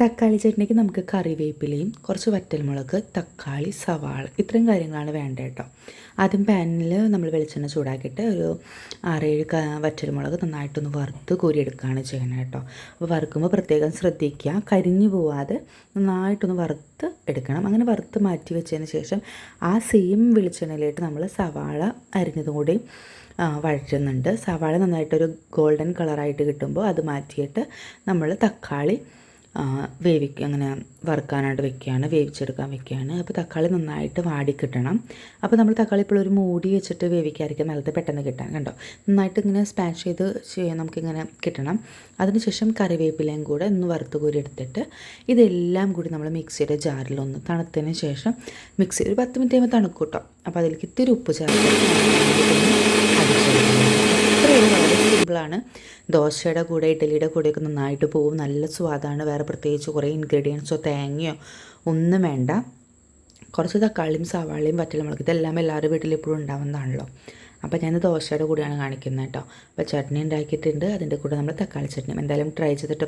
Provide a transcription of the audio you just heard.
തക്കാളി ചട്നിക്ക് നമുക്ക് കറിവേപ്പിലയും കുറച്ച് വറ്റൽമുളക്, തക്കാളി, സവാള ഇത്രയും കാര്യങ്ങളാണ് വേണ്ടത് കേട്ടോ. ആദ്യം പാനിൽ നമ്മൾ വെളിച്ചെണ്ണ ചൂടാക്കിയിട്ട് ഒരു 6-7 വറ്റൽമുളക് നന്നായിട്ടൊന്ന് വറുത്ത് കോരിയെടുക്കുകയാണ് ചെയ്യണം കേട്ടോ. അപ്പോൾ വറുക്കുമ്പോൾ പ്രത്യേകം ശ്രദ്ധിക്കുക, കരിഞ്ഞു പോവാതെ നന്നായിട്ടൊന്ന് വറുത്ത് എടുക്കണം. അങ്ങനെ വറുത്ത് മാറ്റി വെച്ചതിന് ശേഷം ആ സെയിം വെളിച്ചെണ്ണയിലായിട്ട് നമ്മൾ സവാള അരിഞ്ഞതും കൂടി വഴറ്റുന്നുണ്ട്. സവാള നന്നായിട്ടൊരു ഗോൾഡൻ കളറായിട്ട് കിട്ടുമ്പോൾ അത് മാറ്റിയിട്ട് നമ്മൾ തക്കാളി അങ്ങനെ വറുക്കാനായിട്ട് വെക്കുകയാണ്, വേവിച്ചെടുക്കാൻ വെക്കുകയാണ്. അപ്പോൾ തക്കാളി നന്നായിട്ട് വാടിക്കിട്ടണം. അപ്പോൾ നമ്മൾ തക്കാളി ഇപ്പോൾ ഒരു മൂടി വെച്ചിട്ട് വേവിക്കാതിരിക്കും, നല്ലത് പെട്ടെന്ന് കിട്ടാൻ കണ്ടോ. നന്നായിട്ട് ഇങ്ങനെ സ്പാഷ് ചെയ്ത് നമുക്കിങ്ങനെ കിട്ടണം. അതിനുശേഷം കറിവേപ്പിലയും കൂടെ ഒന്ന് വറുത്ത് കോരി എടുത്തിട്ട് ഇതെല്ലാം കൂടി നമ്മൾ മിക്സിയുടെ ജാറിലൊന്ന് തണുത്തതിന് ശേഷം മിക്സി ഒരു 10 മിനിറ്റ് കഴിയുമ്പോൾ തണുക്കും കേട്ടോ. അപ്പോൾ അതിലേക്ക് ഇത്തിരി ഉപ്പ് ചേർത്ത് വളരെ സിമ്പിളാണ്. ദോശയുടെ കൂടെ ഇഡ്ഡലിയുടെ കൂടെയൊക്കെ നന്നായിട്ട് പോകും, നല്ല സ്വാദാണ്. വേറെ പ്രത്യേകിച്ച് കുറേ ഇൻഗ്രീഡിയൻസോ തേങ്ങയോ ഒന്നും വേണ്ട. കുറച്ച് തക്കാളിയും സവാളയും വറ്റൽമുളക് ഇതെല്ലാം എല്ലാവരുടെ വീട്ടിൽ എപ്പോഴും ഉണ്ടാവുന്നതാണല്ലോ. അപ്പോൾ ഞാൻ ദോശയുടെ കൂടെയാണ് കാണിക്കുന്നത് കേട്ടോ. അപ്പോൾ ചട്നി ഉണ്ടാക്കിയിട്ടുണ്ട്, അതിൻ്റെ കൂടെ നമ്മൾ തക്കാളി ചട്നി എന്തായാലും ട്രൈ ചെയ്തിട്ട്